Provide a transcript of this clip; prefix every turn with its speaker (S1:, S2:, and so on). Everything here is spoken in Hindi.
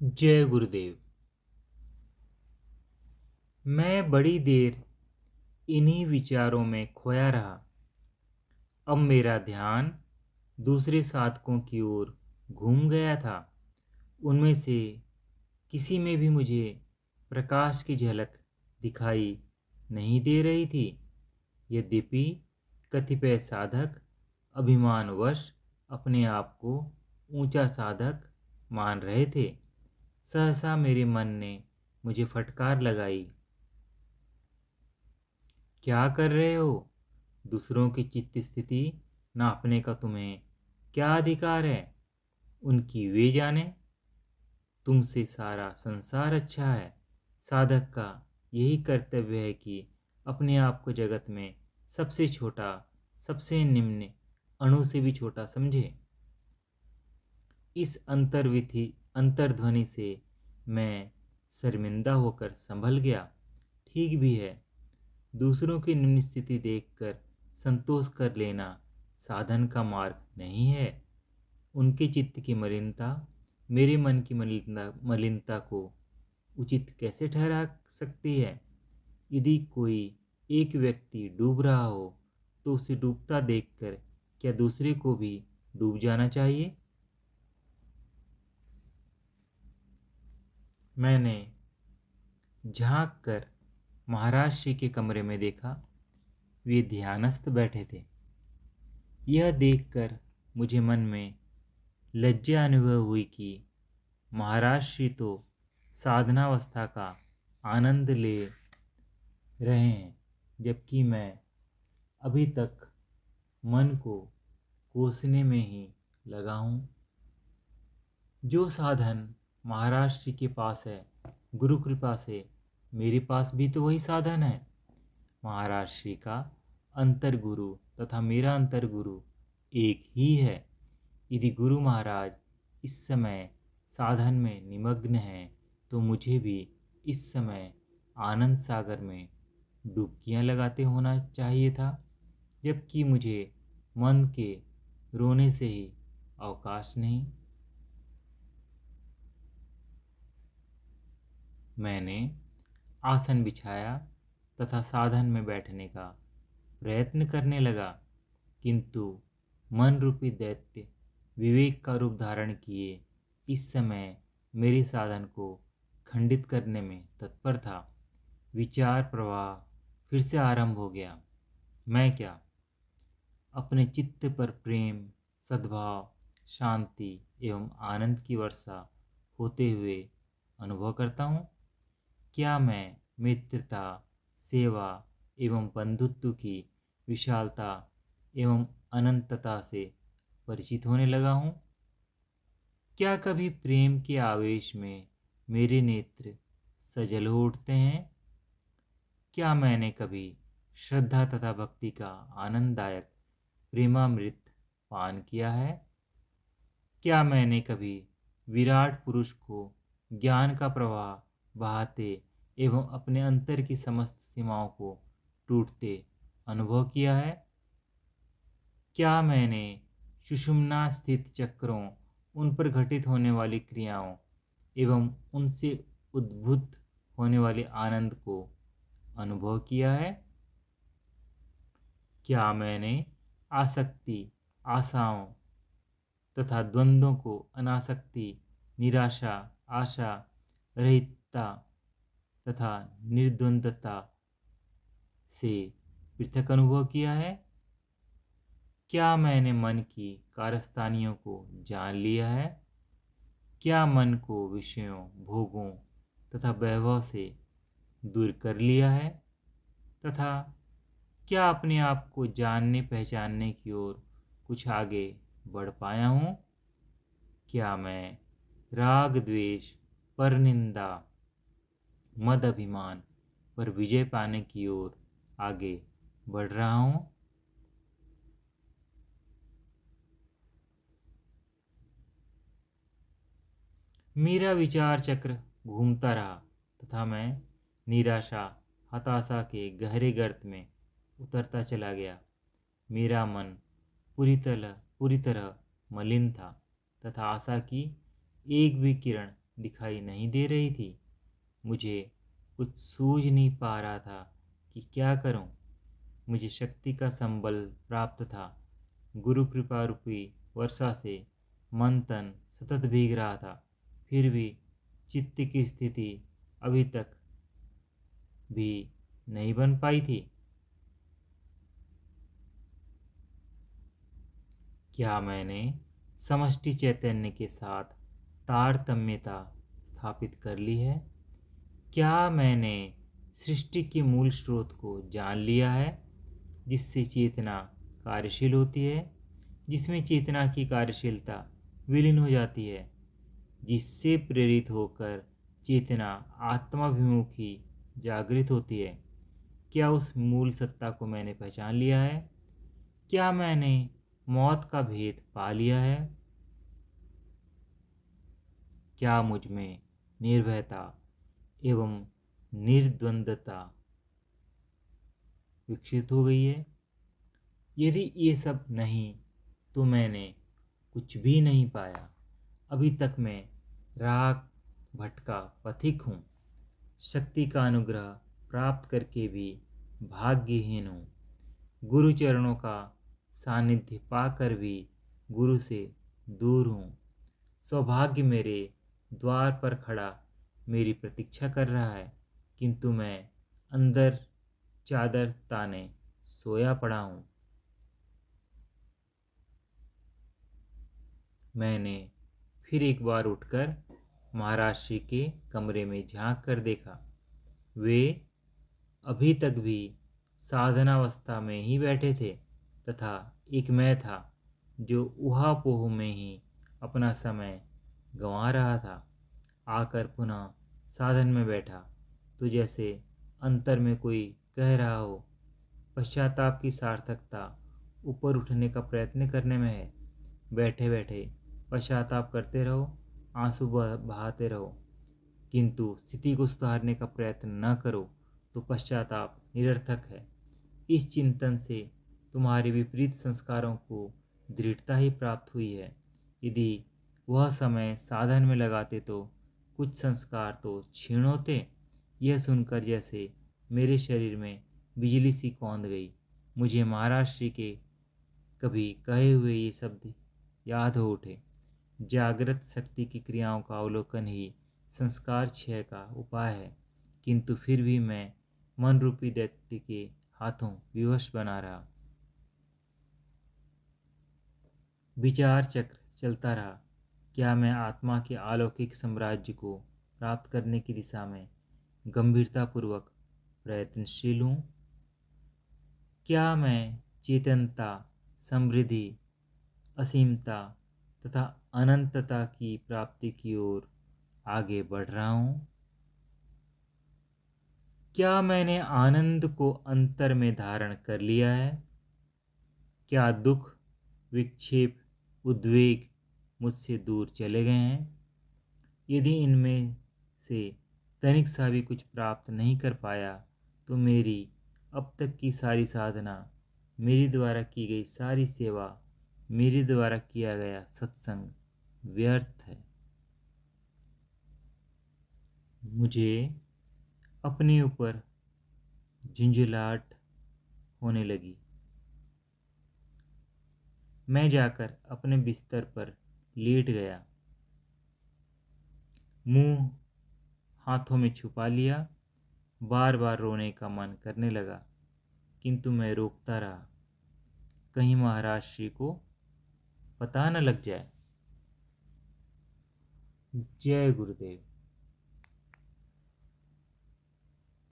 S1: जय गुरुदेव। मैं बड़ी देर इन्हीं विचारों में खोया रहा। अब मेरा ध्यान दूसरे साधकों की ओर घूम गया था। उनमें से किसी में भी मुझे प्रकाश की झलक दिखाई नहीं दे रही थी। यद्यपि कतिपय साधक अभिमानवश अपने आप को ऊंचा साधक मान रहे थे। सहसा मेरे मन ने मुझे फटकार लगाई। क्या कर रहे हो? दूसरों की चित्त स्थिति नापने का तुम्हें क्या अधिकार है? उनकी वे जाने। तुमसे सारा संसार अच्छा है। साधक का यही कर्तव्य है कि अपने आप को जगत में सबसे छोटा, सबसे निम्न, अणु से भी छोटा समझे। इस अंतर्ध्वनि से मैं शर्मिंदा होकर संभल गया। ठीक भी है। दूसरों की निम्न स्थिति देखकर संतोष कर लेना साधन का मार्ग नहीं है। उनके चित्त की मलिनता मेरे मन की मलिनता को उचित कैसे ठहरा सकती है? यदि कोई एक व्यक्ति डूब रहा हो तो उसे डूबता देखकर क्या दूसरे को भी डूब जाना चाहिए? मैंने झांक कर महाराज श्री के कमरे में देखा। वे ध्यानस्थ बैठे थे। यह देखकर मुझे मन में लज्जा अनुभव हुई कि महाराज श्री तो साधनावस्था का आनंद ले रहे हैं, जबकि मैं अभी तक मन को कोसने में ही लगा हूँ। जो साधन महाराज श्री के पास है, गुरु कृपा से मेरे पास भी तो वही साधन है। महाराज श्री का अंतर गुरु तथा मेरा अंतर गुरु एक ही है। यदि गुरु महाराज इस समय साधन में निमग्न हैं तो मुझे भी इस समय आनंद सागर में डुबकियां लगाते होना चाहिए था, जबकि मुझे मन के रोने से ही अवकाश नहीं। मैंने आसन बिछाया तथा साधन में बैठने का प्रयत्न करने लगा, किंतु मन रूपी दैत्य विवेक का रूप धारण किए इस समय मेरे साधन को खंडित करने में तत्पर था। विचार प्रवाह फिर से आरंभ हो गया। मैं क्या अपने चित्त पर प्रेम, सद्भाव, शांति एवं आनंद की वर्षा होते हुए अनुभव करता हूँ? क्या मैं मित्रता, सेवा एवं बंधुत्व की विशालता एवं अनंतता से परिचित होने लगा हूँ? क्या कभी प्रेम के आवेश में मेरे नेत्र सजल हो उठते हैं? क्या मैंने कभी श्रद्धा तथा भक्ति का आनंददायक प्रेमामृत पान किया है? क्या मैंने कभी विराट पुरुष को ज्ञान का प्रवाह बहाते एवं अपने अंतर की समस्त सीमाओं को टूटते अनुभव किया है? क्या मैंने सुषुम्ना स्थित चक्रों, उन पर घटित होने वाली क्रियाओं एवं उनसे उद्भूत होने वाले आनंद को अनुभव किया है? क्या मैंने आसक्ति, आशाओं तथा द्वंद्वों को अनासक्ति, निराशा, आशा, रहितता तथा निर्द्वंदता से पृथक अनुभव किया है? क्या मैंने मन की कारस्तानियों को जान लिया है? क्या मन को विषयों, भोगों तथा वैभव से दूर कर लिया है? तथा क्या अपने आप को जानने पहचानने की ओर कुछ आगे बढ़ पाया हूँ? क्या मैं राग द्वेष, परनिंदा, मद अभिमान पर विजय पाने की ओर आगे बढ़ रहा हूँ? मेरा विचार चक्र घूमता रहा तथा मैं निराशा, हताशा के गहरे गर्त में उतरता चला गया। मेरा मन पूरी तरह मलिन था तथा आशा की एक भी किरण दिखाई नहीं दे रही थी। मुझे कुछ सूझ नहीं पा रहा था कि क्या करूं। मुझे शक्ति का संबल प्राप्त था। गुरु कृपा रूपी वर्षा से मन तन सतत भीग रहा था। फिर भी चित्त की स्थिति अभी तक भी नहीं बन पाई थी। क्या मैंने समष्टि चैतन्य के साथ तारतम्यता स्थापित कर ली है? क्या मैंने सृष्टि के मूल स्रोत को जान लिया है, जिससे चेतना कार्यशील होती है, जिसमें चेतना की कार्यशीलता विलीन हो जाती है, जिससे प्रेरित होकर चेतना आत्माभिमुखी जागृत होती है? क्या उस मूल सत्ता को मैंने पहचान लिया है? क्या मैंने मौत का भेद पा लिया है? क्या मुझ में निर्भयता एवं निर्द्वंदता विकसित हो गई है? यदि ये सब नहीं तो मैंने कुछ भी नहीं पाया। अभी तक मैं राग भटका पथिक हूँ। शक्ति का अनुग्रह प्राप्त करके भी भाग्यहीन हूँ। गुरु चरणों का सानिध्य पाकर भी गुरु से दूर हूँ। सौभाग्य मेरे द्वार पर खड़ा मेरी प्रतीक्षा कर रहा है, किंतु मैं अंदर चादर ताने सोया पड़ा हूँ। मैंने फिर एक बार उठकर महाराज श्री के कमरे में झांक कर देखा। वे अभी तक भी साधनावस्था में ही बैठे थे तथा एक मैं था जो ऊहापोह में ही अपना समय गंवा रहा था। आकर पुनः साधन में बैठा तो जैसे अंतर में कोई कह रहा हो, पश्चाताप की सार्थकता ऊपर उठने का प्रयत्न करने में है। बैठे बैठे पश्चाताप करते रहो, आंसू बहाते रहो, किंतु स्थिति को सुधारने का प्रयत्न न करो तो पश्चाताप निरर्थक है। इस चिंतन से तुम्हारे विपरीत संस्कारों को दृढ़ता ही प्राप्त हुई है। यदि वह समय साधन में लगाते तो कुछ संस्कार तो क्षीण होते। यह सुनकर जैसे मेरे शरीर में बिजली सी कौंध गई। मुझे महाराज श्री के कभी कहे हुए ये शब्द याद हो उठे। जागृत शक्ति की क्रियाओं का अवलोकन ही संस्कार क्षय का उपाय है। किंतु फिर भी मैं मन रूपी दैत्य के हाथों विवश बना रहा। विचार चक्र चलता रहा। क्या मैं आत्मा के अलौकिक साम्राज्य को प्राप्त करने की दिशा में गंभीरतापूर्वक प्रयत्नशील हूँ? क्या मैं चेतनता, समृद्धि, असीमता तथा अनंतता की प्राप्ति की ओर आगे बढ़ रहा हूँ? क्या मैंने आनंद को अंतर में धारण कर लिया है? क्या दुख, विक्षेप, उद्वेग मुझसे दूर चले गए हैं? यदि इनमें से तनिक सा भी कुछ प्राप्त नहीं कर पाया तो मेरी अब तक की सारी साधना, मेरे द्वारा की गई सारी सेवा, मेरे द्वारा किया गया सत्संग व्यर्थ है। मुझे अपने ऊपर झुंझलाहट होने लगी। मैं जाकर अपने बिस्तर पर लेट गया, मुंह हाथों में छुपा लिया। बार बार रोने का मन करने लगा, किंतु मैं रोकता रहा, कहीं महाराज श्री को पता न लग जाए। जय गुरुदेव।